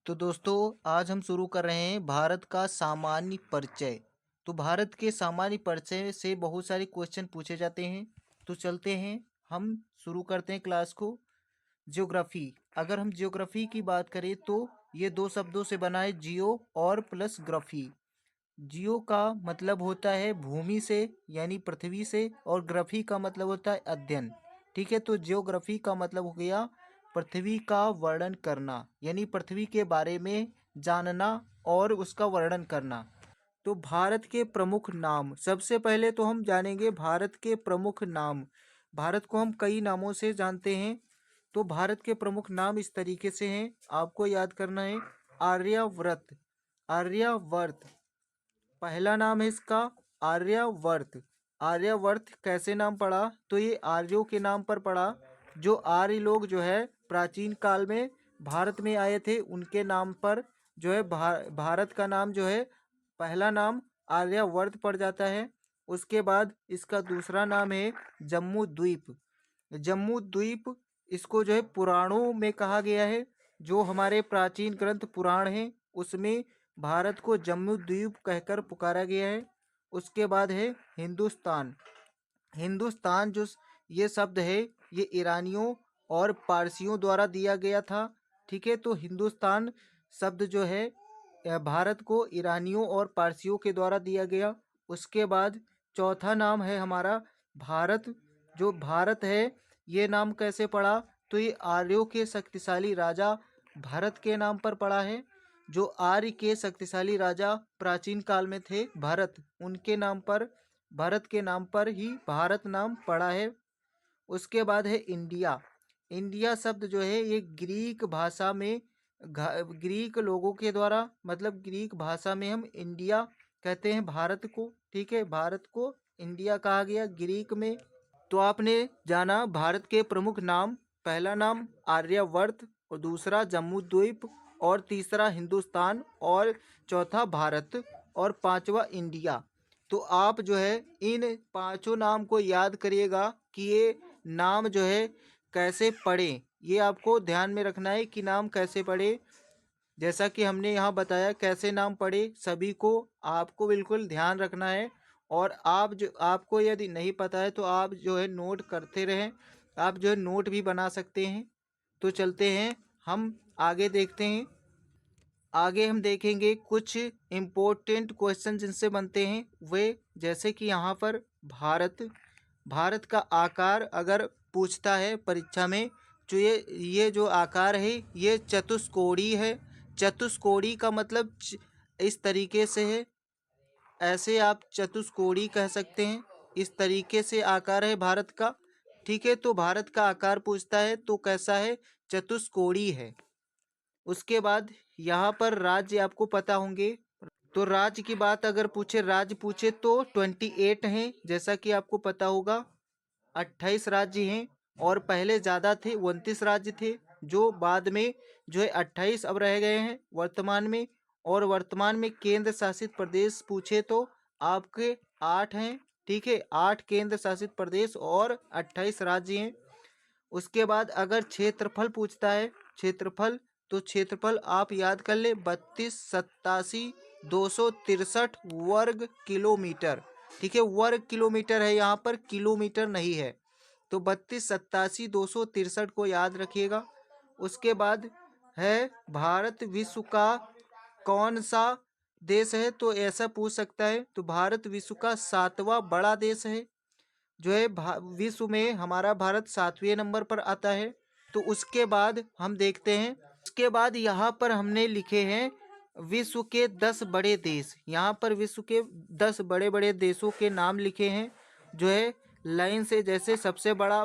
तो दोस्तों आज हम शुरू कर रहे हैं भारत का सामान्य परिचय। तो भारत के सामान्य परिचय से बहुत सारे क्वेश्चन पूछे जाते हैं। तो चलते हैं, हम शुरू करते हैं क्लास को। ज्योग्राफी, अगर हम ज्योग्राफी की बात करें तो ये दो शब्दों से बना है, जियो और प्लस ग्राफी। जियो का मतलब होता है भूमि से यानी पृथ्वी से, और ग्राफी का मतलब होता है अध्ययन। ठीक है, तो जियोग्राफी का मतलब हो गया पृथ्वी का वर्णन करना, यानी पृथ्वी के बारे में जानना और उसका वर्णन करना। तो भारत के प्रमुख नाम, सबसे पहले तो हम जानेंगे भारत के प्रमुख नाम। भारत को हम कई नामों से जानते हैं। तो भारत के प्रमुख नाम इस तरीके से हैं, आपको याद करना है। आर्यव्रत, आर्यवर्त पहला नाम है इसका, आर्यवर्त। आर्यवर्त कैसे नाम पड़ा? तो ये आर्यों के नाम पर पड़ा। जो आर्य लोग जो है प्राचीन काल में भारत में आए थे, उनके नाम पर जो है भारत का नाम जो है पहला नाम आर्यवर्त पड़ जाता है। उसके बाद इसका दूसरा नाम है जम्मू द्वीप। जम्मू द्वीप, इसको जो है पुराणों में कहा गया है, जो हमारे प्राचीन ग्रंथ पुराण हैं उसमें भारत को जम्मू द्वीप कहकर पुकारा गया है। उसके बाद है हिंदुस्तान। हिंदुस्तान जो ये शब्द है, ये ईरानियों और पारसियों द्वारा दिया गया था। ठीक है, तो हिंदुस्तान शब्द जो है भारत को ईरानियों और पारसियों के द्वारा दिया गया। उसके बाद चौथा नाम है हमारा भारत। जो भारत है, ये नाम कैसे पड़ा? तो ये आर्यों के शक्तिशाली राजा भरत के नाम पर पड़ा है। जो आर्य के शक्तिशाली राजा प्राचीन काल में थे भरत, उनके नाम पर, भरत के नाम पर ही भारत नाम पड़ा है। उसके बाद है इंडिया। इंडिया शब्द जो है ये ग्रीक भाषा में ग्रीक लोगों के द्वारा, मतलब ग्रीक भाषा में हम इंडिया कहते हैं भारत को। ठीक है, भारत को इंडिया कहा गया ग्रीक में। तो आपने जाना भारत के प्रमुख नाम, पहला नाम आर्यवर्त, और दूसरा जम्मू द्वीप, और तीसरा हिंदुस्तान, और चौथा भारत, और पांचवा इंडिया। तो आप जो है इन पांचों नाम को याद करिएगा कि ये नाम जो है कैसे पढ़े, ये आपको ध्यान में रखना है कि नाम कैसे पढ़े। जैसा कि हमने यहाँ बताया कैसे नाम पढ़े, सभी को आपको बिल्कुल ध्यान रखना है। और आप जो, आपको यदि नहीं पता है तो आप जो है नोट करते रहें, आप जो है नोट भी बना सकते हैं। तो चलते हैं, हम आगे देखते हैं। आगे हम देखेंगे कुछ इम्पोर्टेंट क्वेश्चन जिनसे बनते हैं वे, जैसे कि यहाँ पर भारत, भारत का आकार अगर पूछता है परीक्षा में, तो ये जो आकार है ये चतुष्कोणीय है। चतुष्कोणीय का मतलब इस तरीके से है, ऐसे आप चतुष्कोणीय कह सकते हैं। इस तरीके से आकार है भारत का। ठीक है, तो भारत का आकार पूछता है तो कैसा है? चतुष्कोणीय है। उसके बाद यहाँ पर राज्य आपको पता होंगे। तो राज्य की बात अगर पूछे, राज्य पूछे तो 28 हैं, जैसा कि आपको पता होगा। 28 राज्य हैं, और पहले ज़्यादा थे, 29 राज्य थे, जो बाद में जो है 28 अब रह गए हैं वर्तमान में। और वर्तमान में केंद्र शासित प्रदेश पूछे तो आपके 8 हैं। ठीक है, 8 केंद्र शासित प्रदेश और 28 राज्य हैं। उसके बाद अगर क्षेत्रफल पूछता है, क्षेत्रफल, तो क्षेत्रफल आप याद कर ले, 3287,263 वर्ग किलोमीटर। ठीक है, वर्ग किलोमीटर है, यहाँ पर किलोमीटर नहीं है। तो 3287,263 को याद रखिएगा। उसके बाद है भारत विश्व का कौन सा देश है? तो ऐसा पूछ सकता है। तो भारत विश्व का 7वां बड़ा देश है, जो है विश्व में हमारा भारत 7वें नंबर पर आता है। तो उसके बाद हम देखते हैं, उसके बाद यहाँ पर हमने लिखे हैं विश्व के 10 बड़े देश। यहाँ पर विश्व के 10 बड़े बड़े देशों के नाम लिखे हैं, जो है लाइन से। जैसे सबसे बड़ा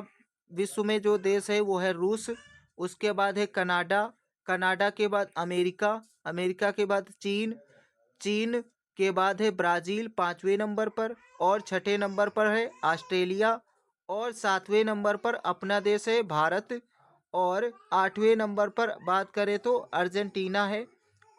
विश्व में जो देश है वो है रूस। उसके बाद है कनाडा, कनाडा के बाद अमेरिका, अमेरिका के बाद चीन, चीन के बाद है ब्राज़ील 5वें नंबर पर, और 6ठे नंबर पर है ऑस्ट्रेलिया, और 7वें नंबर पर अपना देश है भारत, और 8वें नंबर पर बात करें तो अर्जेंटीना है,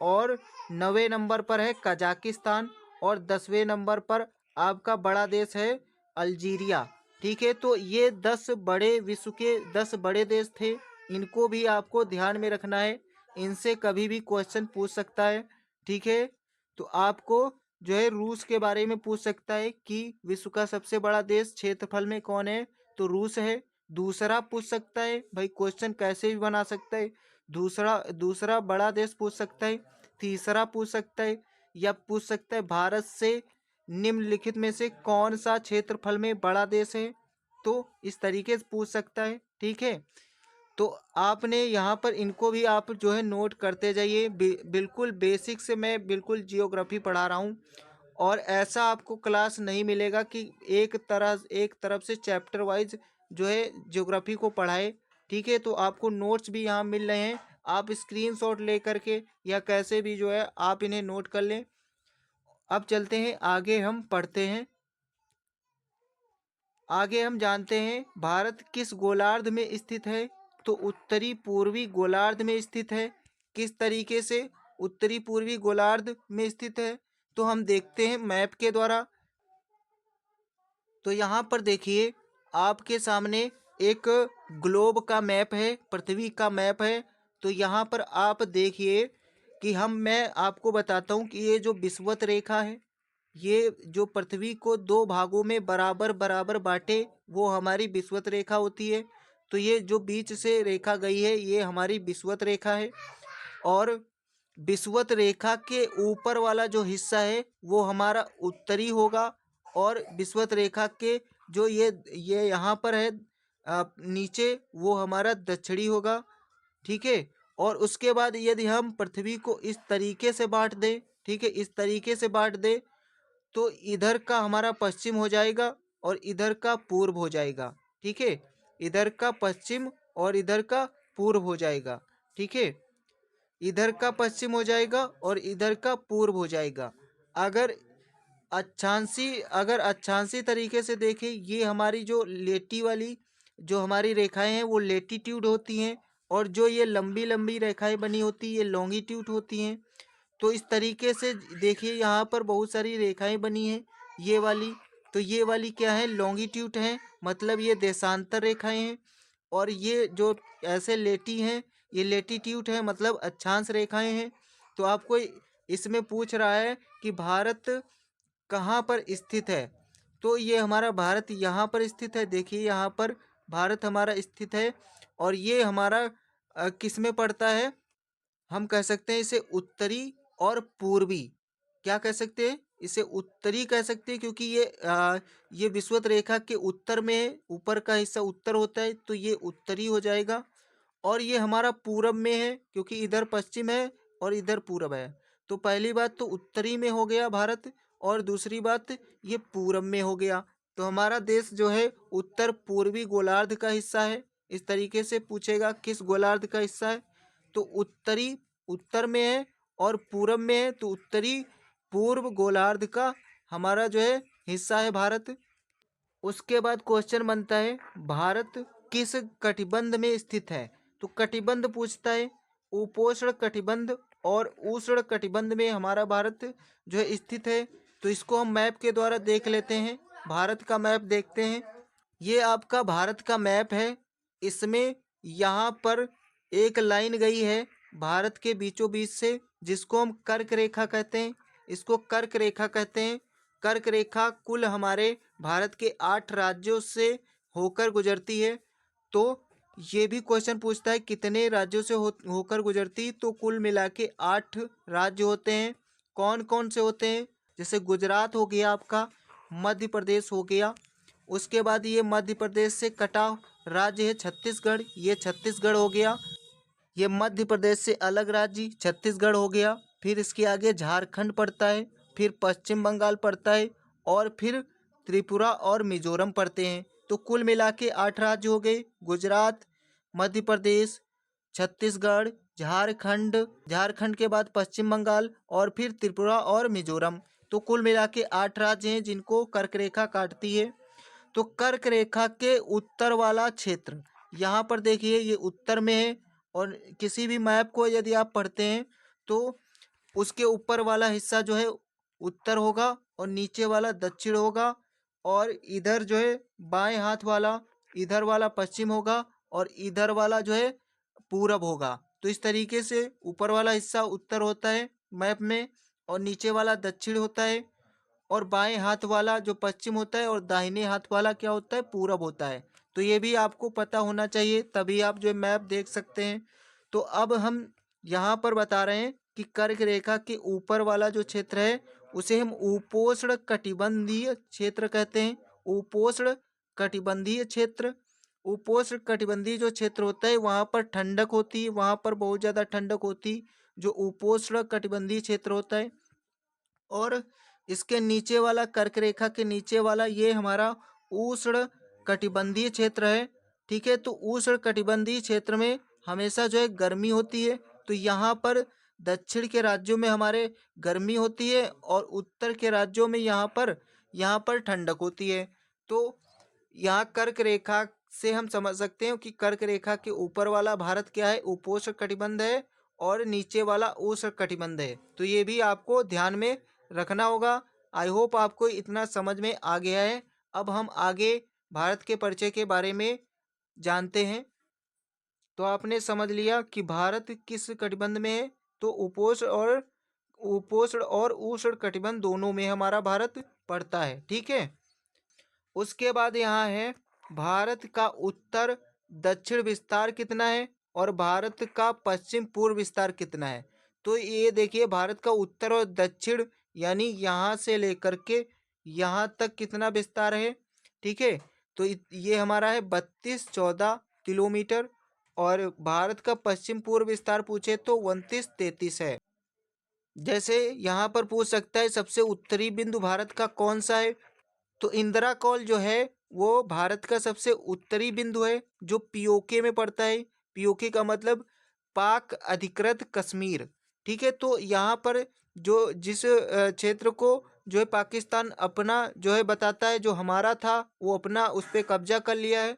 और 9वें नंबर पर है कजाकिस्तान, और 10वें नंबर पर आपका बड़ा देश है अल्जीरिया। ठीक है, तो ये 10 बड़े विश्व के 10 बड़े देश थे, इनको भी आपको ध्यान में रखना है। इनसे कभी भी क्वेश्चन पूछ सकता है। ठीक है, तो आपको जो है रूस के बारे में पूछ सकता है कि विश्व का सबसे बड़ा देश क्षेत्रफल में कौन है, तो रूस है। दूसरा पूछ सकता है, भाई क्वेश्चन कैसे भी बना सकता है, दूसरा दूसरा बड़ा देश पूछ सकता है। तीसरा पूछ सकता है, या पूछ सकता है भारत से निम्नलिखित में से कौन सा क्षेत्रफल में बड़ा देश है, तो इस तरीके से पूछ सकता है। ठीक है, तो आपने यहाँ पर इनको भी आप जो है नोट करते जाइए। बिल्कुल बेसिक से मैं बिल्कुल जियोग्राफी पढ़ा रहा हूँ, और ऐसा आपको क्लास नहीं मिलेगा कि एक तरफ से चैप्टर वाइज जो है ज्योग्राफी को पढ़ाए। ठीक है, तो आपको नोट्स भी यहाँ मिल रहे हैं, आप स्क्रीनशॉट ले करके या कैसे भी जो है आप इन्हें नोट कर लें। अब चलते हैं आगे, हम पढ़ते हैं। आगे हम जानते हैं भारत किस गोलार्ध में स्थित है, तो उत्तरी पूर्वी गोलार्ध में स्थित है। किस तरीके से उत्तरी पूर्वी गोलार्ध में स्थित है, तो हम देखते हैं मैप के द्वारा। तो यहाँ पर देखिए आपके सामने एक ग्लोब का मैप है, पृथ्वी का मैप है। तो यहाँ पर आप देखिए कि मैं आपको बताता हूँ कि ये जो विषुवत रेखा है, ये जो पृथ्वी को दो भागों में बराबर बराबर बांटे, वो हमारी विषुवत रेखा होती है। तो ये जो बीच से रेखा गई है, ये हमारी विषुवत रेखा है। और विषुवत रेखा के ऊपर वाला जो हिस्सा है वो हमारा उत्तरी होगा, और विषुवत रेखा के जो ये यहाँ पर है नीचे, वो हमारा दक्षिणी होगा। ठीक है, और उसके बाद यदि हम पृथ्वी को इस तरीके से बांट दें, ठीक है, इस तरीके से बांट दें, तो इधर का हमारा पश्चिम हो जाएगा और इधर का पूर्व हो जाएगा। ठीक है, इधर का पश्चिम और इधर का पूर्व हो जाएगा। ठीक है, इधर का पश्चिम हो जाएगा और इधर का पूर्व हो जाएगा। अगर अगर अक्षांशी तरीके से देखें, ये हमारी जो लेटी वाली जो हमारी रेखाएं हैं वो लेटीट्यूड होती हैं, और जो ये लंबी लंबी रेखाएं बनी होती है ये लॉन्गिट्यूड होती हैं। तो इस तरीके से देखिए यहाँ पर बहुत सारी रेखाएं बनी हैं, ये वाली, तो ये वाली क्या है, लॉन्गिट्यूड है, मतलब ये देशांतर रेखाएं हैं। और ये जो ऐसे लेटी हैं, ये लेटीट्यूड है, मतलब अक्षांश रेखाएं हैं। तो आपको इसमें पूछ रहा है कि भारत कहाँ पर स्थित है, तो ये हमारा भारत यहाँ पर स्थित है। देखिए यहाँ पर भारत हमारा स्थित है, और ये हमारा किस में पड़ता है, हम कह सकते हैं इसे उत्तरी और पूर्वी। क्या कह सकते हैं, इसे उत्तरी कह सकते हैं, क्योंकि ये विषुवत रेखा के उत्तर में है, ऊपर का हिस्सा उत्तर होता है, तो ये उत्तरी हो जाएगा। और ये हमारा पूरब में है, क्योंकि इधर पश्चिम है और इधर पूरब है। तो पहली बात तो उत्तरी में हो गया भारत, और दूसरी बात ये पूरब में हो गया। तो हमारा देश जो है उत्तर पूर्वी गोलार्ध का हिस्सा है। इस तरीके से पूछेगा किस गोलार्ध का हिस्सा है, तो उत्तरी उत्तर में है और पूरब में है, तो उत्तरी पूर्व गोलार्ध का हमारा जो है हिस्सा है भारत। उसके बाद क्वेश्चन बनता है भारत किस कटिबंध में स्थित है, तो कटिबंध पूछता है। उपोष्ण कटिबंध और उष्ण कटिबंध में हमारा भारत जो है स्थित है। तो इसको हम मैप के द्वारा देख लेते हैं, भारत का मैप देखते हैं। ये आपका भारत का मैप है। इसमें यहाँ पर एक लाइन गई है भारत के बीचों बीच से, जिसको हम कर्क रेखा कहते हैं। इसको कर्क रेखा कहते हैं। कर्क रेखा कुल हमारे भारत के 8 राज्यों से होकर गुजरती है। तो ये भी क्वेश्चन पूछता है कितने राज्यों से होकर गुजरती, तो कुल मिला के 8 राज्य होते हैं। कौन कौन से होते हैं, जैसे गुजरात हो गया आपका, मध्य प्रदेश हो गया। उसके बाद ये मध्य प्रदेश से कटा राज्य है छत्तीसगढ़, ये छत्तीसगढ़ हो गया। ये मध्य प्रदेश से अलग राज्य छत्तीसगढ़ हो गया। फिर इसके आगे झारखंड पड़ता है, फिर पश्चिम बंगाल पड़ता है, और फिर त्रिपुरा और मिजोरम पड़ते हैं। तो कुल मिला के 8 राज्य हो गए, गुजरात, मध्य प्रदेश, छत्तीसगढ़, झारखंड, झारखंड के बाद पश्चिम बंगाल, और फिर त्रिपुरा और मिजोरम। तो कुल मिला के 8 राज्य हैं जिनको कर्क रेखा काटती है। तो कर्क रेखा के उत्तर वाला क्षेत्र यहाँ पर देखिए ये उत्तर में है, और किसी भी मैप को यदि आप पढ़ते हैं तो उसके ऊपर वाला हिस्सा जो है उत्तर होगा और नीचे वाला दक्षिण होगा, और इधर जो है बाएं हाथ वाला, इधर वाला पश्चिम होगा और इधर वाला जो है पूरब होगा। तो इस तरीके से ऊपर वाला हिस्सा उत्तर होता है मैप में, और नीचे वाला दक्षिण होता है, और बाएं हाथ वाला जो पश्चिम होता है, और दाहिने हाथ वाला क्या होता है, पूरब होता है। तो ये भी आपको पता होना चाहिए, तभी आप जो मैप देख सकते हैं। तो अब हम यहाँ पर बता रहे हैं कि कर्क रेखा के ऊपर वाला जो क्षेत्र है उसे हम उपोष्ण कटिबंधीय क्षेत्र कहते हैं। उपोष्ण कटिबंधीय क्षेत्र, उपोष्ण कटिबंधीय जो क्षेत्र होता है वहाँ पर ठंडक होती है, वहाँ पर बहुत ज़्यादा ठंडक होती है, जो उपोष्ण कटिबंधीय क्षेत्र होता है। और इसके नीचे वाला कर्क रेखा के नीचे वाला ये हमारा उष्ण कटिबंधीय क्षेत्र है। ठीक है, तो उष्ण कटिबंधीय क्षेत्र में हमेशा जो है गर्मी होती है। तो यहाँ पर दक्षिण के राज्यों में हमारे गर्मी होती है, और उत्तर के राज्यों में यहाँ पर ठंडक होती है। तो यहाँ कर्क रेखा से हम समझ सकते हैं कि कर्क रेखा के ऊपर वाला भारत क्या है, उपोष्ण कटिबंध है, और नीचे वाला उष्ण कटिबंध है। तो ये भी आपको ध्यान में रखना होगा। आई होप आपको इतना समझ में आ गया है। अब हम आगे भारत के परिचय के बारे में जानते हैं। तो आपने समझ लिया कि भारत किस कटिबंध में है, तो उपोष्ण और उष्ण कटिबंध दोनों में हमारा भारत पड़ता है। ठीक है, उसके बाद यहाँ है भारत का उत्तर दक्षिण विस्तार कितना है, और भारत का पश्चिम पूर्व विस्तार कितना है। तो ये देखिए भारत का उत्तर और दक्षिण यानी यहाँ से लेकर के यहाँ तक कितना विस्तार है। ठीक है, तो ये हमारा है 32-14 किलोमीटर, और भारत का पश्चिम पूर्व विस्तार पूछे तो 29-33 है। जैसे यहाँ पर पूछ सकता है सबसे उत्तरी बिंदु भारत का कौन सा है, तो इंदिरा कॉल जो है वो भारत का सबसे उत्तरी बिंदु है, जो पीओके में पड़ता है। पीओके का मतलब पाक अधिकृत कश्मीर। ठीक है, तो यहाँ पर जो जिस क्षेत्र को जो है पाकिस्तान अपना जो है बताता है, जो हमारा था वो अपना उस पर कब्जा कर लिया है,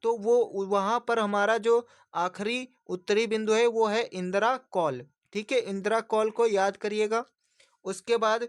तो वो वहाँ पर हमारा जो आखिरी उत्तरी बिंदु है वो है इंदिरा कॉल। ठीक है, इंदिरा कॉल को याद करिएगा। उसके बाद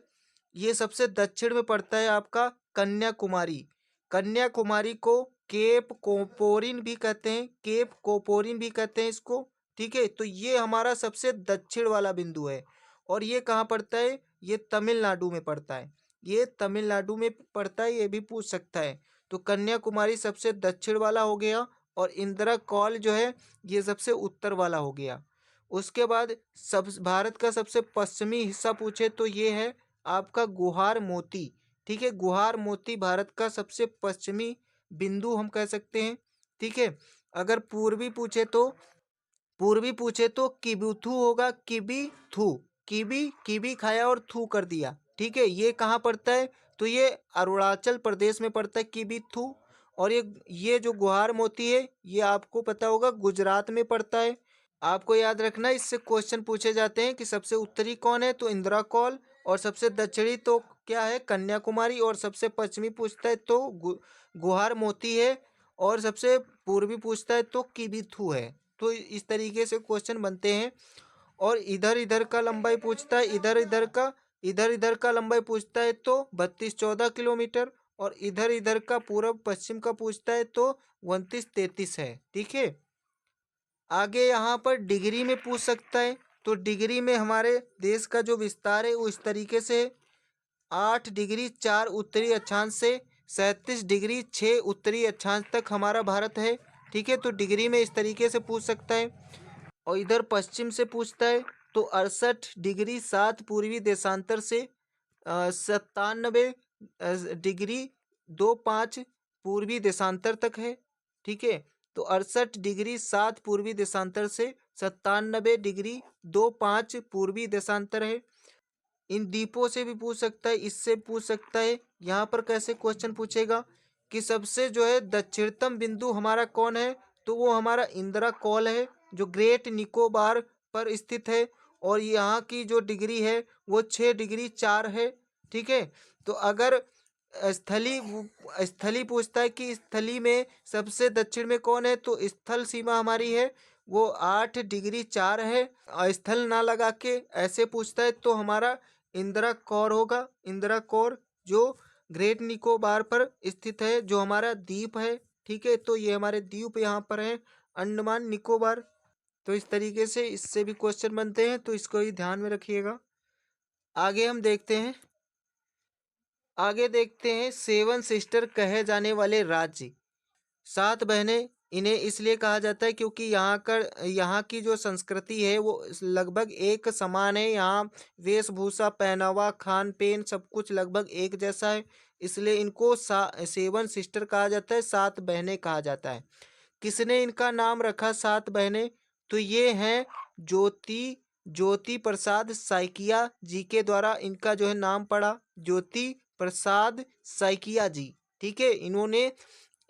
ये सबसे दक्षिण में पड़ता है आपका कन्याकुमारी। कन्याकुमारी को केप कोपोरिन भी कहते हैं, केप कोपोरिन भी कहते हैं इसको। ठीक है, तो ये हमारा सबसे दक्षिण वाला बिंदु है। और ये कहाँ पड़ता है, ये तमिलनाडु में पड़ता है। ये तमिलनाडु में पड़ता है, ये भी पूछ सकता है। तो कन्याकुमारी सबसे दक्षिण वाला हो गया, और इंदिरा कॉल जो है ये सबसे उत्तर वाला हो गया। उसके बाद सब भारत का सबसे पश्चिमी हिस्सा पूछे तो ये है आपका गुहार मोती। ठीक है, गुहार मोती भारत का सबसे पश्चिमी बिंदु हम कह सकते हैं। ठीक है, अगर पूर्वी पूछे तो किबुथु होगा, किबी थू। किबी किबी खाया और थू कर दिया। ठीक है, ये कहाँ पड़ता है, तो ये अरुणाचल प्रदेश में पड़ता है किबी थू। और ये जो गुहार मोती है ये आपको पता होगा गुजरात में पड़ता है। आपको याद रखना इससे क्वेश्चन पूछे जाते हैं कि सबसे उत्तरी कौन है, तो इंदिरा कॉल, और सबसे दक्षिणी तो क्या है, कन्याकुमारी, और सबसे पश्चिमी पूछता है तो गुहार मोती है, और सबसे पूर्वी पूछता है तो किबिथु है। तो इस तरीके से क्वेश्चन बनते हैं। और इधर इधर का लंबाई पूछता है, इधर इधर का लंबाई पूछता है तो 32-14 किलोमीटर, और इधर इधर का पूर्व पश्चिम का पूछता है तो 29-33 है। ठीक है, आगे यहाँ पर डिग्री में पूछ सकता है। तो डिग्री में हमारे देश का जो विस्तार है वो इस तरीके से 8 डिग्री 4 उत्तरी अक्षांश से 37 डिग्री 6 उत्तरी अक्षांश तक हमारा भारत है। ठीक है, तो डिग्री में इस तरीके से पूछ सकता है। और इधर पश्चिम से पूछता है तो 68 डिग्री 7 पूर्वी देशांतर से 97 डिग्री 2 5 पूर्वी देशांतर तक है। ठीक है, तो 68 डिग्री 7 पूर्वी देशांतर से 97 डिग्री 2 5 पूर्वी देशांतर है। इन द्वीपों से भी पूछ सकता है, इससे पूछ सकता है। यहाँ पर कैसे क्वेश्चन पूछेगा कि सबसे जो है दक्षिणतम बिंदु हमारा कौन है, तो वो हमारा इंदिरा कॉल है, जो ग्रेट निकोबार पर स्थित है, और यहाँ की जो डिग्री है वो 6 डिग्री 4 है। ठीक है, तो अगर स्थली स्थली पूछता है कि स्थली में सबसे दक्षिण में कौन है, तो स्थल सीमा हमारी है वो 8 डिग्री 4 है। स्थल ना लगा के ऐसे पूछता है तो हमारा इंदिरा कौर होगा, इंदिरा कौर, जो ग्रेट निकोबार पर स्थित है, जो हमारा द्वीप है। ठीक है, तो ये हमारे द्वीप यहाँ पर है, अंडमान निकोबार। तो इस तरीके से इससे भी क्वेश्चन बनते हैं, तो इसको ही ध्यान में रखिएगा। आगे हम देखते हैं, आगे देखते हैं सेवन सिस्टर कहे जाने वाले राज्य। सात बहनें इन्हें इसलिए कहा जाता है क्योंकि यहाँ की जो संस्कृति है वो लगभग एक समान है। यहाँ वेशभूषा, पहनावा, खान पीन सब कुछ लगभग एक जैसा है, इसलिए इनको सेवन सिस्टर कहा जाता है, सात बहनें कहा जाता है। किसने इनका नाम रखा सात बहनें? तो ये हैं ज्योति प्रसाद साइकिया जी के द्वारा इनका जो है नाम पड़ा, ज्योति प्रसाद साइकिया जी। ठीक है, इन्होंने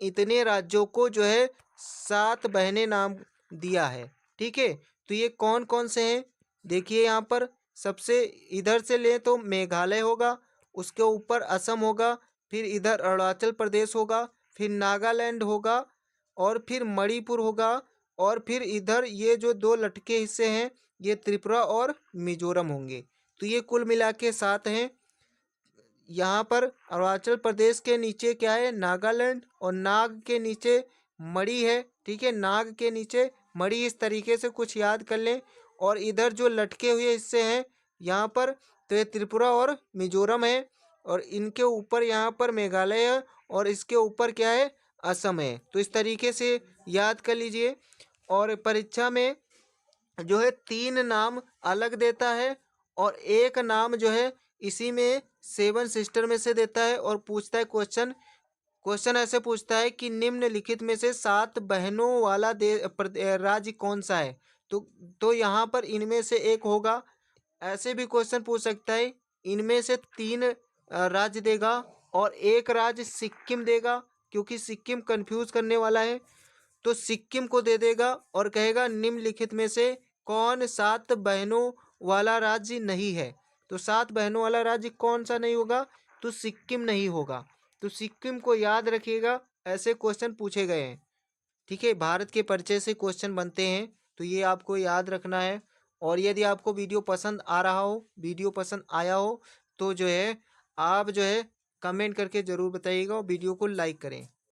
इतने राज्यों को जो है सात बहनें नाम दिया है। ठीक है, तो ये कौन कौन से हैं? देखिए यहाँ पर सबसे इधर से ले तो मेघालय होगा, उसके ऊपर असम होगा, फिर इधर अरुणाचल प्रदेश होगा, फिर नागालैंड होगा, और फिर मणिपुर होगा, और फिर इधर ये जो दो लटके हिस्से हैं ये त्रिपुरा और मिजोरम होंगे। तो ये कुल मिला के सात हैं। यहाँ पर अरुणाचल प्रदेश के नीचे क्या है? नागालैंड, और नाग के नीचे मणि है। ठीक है, नाग के नीचे मणि, इस तरीके से कुछ याद कर लें। और इधर जो लटके हुए हिस्से हैं यहाँ पर, तो ये त्रिपुरा और मिजोरम है, और इनके ऊपर यहाँ पर मेघालय है, और इसके ऊपर क्या है? असम है। तो इस तरीके से याद कर लीजिए। और परीक्षा में जो है तीन नाम अलग देता है, और एक नाम जो है इसी में सेवन सिस्टर में से देता है, और पूछता है क्वेश्चन। क्वेश्चन ऐसे पूछता है कि निम्नलिखित में से सात बहनों वाला राज्य कौन सा है? तो यहाँ पर इनमें से एक होगा। ऐसे भी क्वेश्चन पूछ सकता है, इनमें से तीन राज्य देगा, और एक राज्य सिक्किम देगा, क्योंकि सिक्किम कंफ्यूज करने वाला है। तो सिक्किम को दे देगा और कहेगा निम्नलिखित में से कौन सात बहनों वाला राज्य नहीं है? तो सात बहनों वाला राज्य कौन सा नहीं होगा? तो सिक्किम नहीं होगा। तो सिक्किम को याद रखिएगा, ऐसे क्वेश्चन पूछे गए हैं। ठीक है, भारत के परिचय से क्वेश्चन बनते हैं, तो ये आपको याद रखना है। और यदि आपको वीडियो पसंद आ रहा हो, वीडियो पसंद आया हो, तो जो है आप जो है कमेंट करके ज़रूर बताइएगा, और वीडियो को लाइक करें।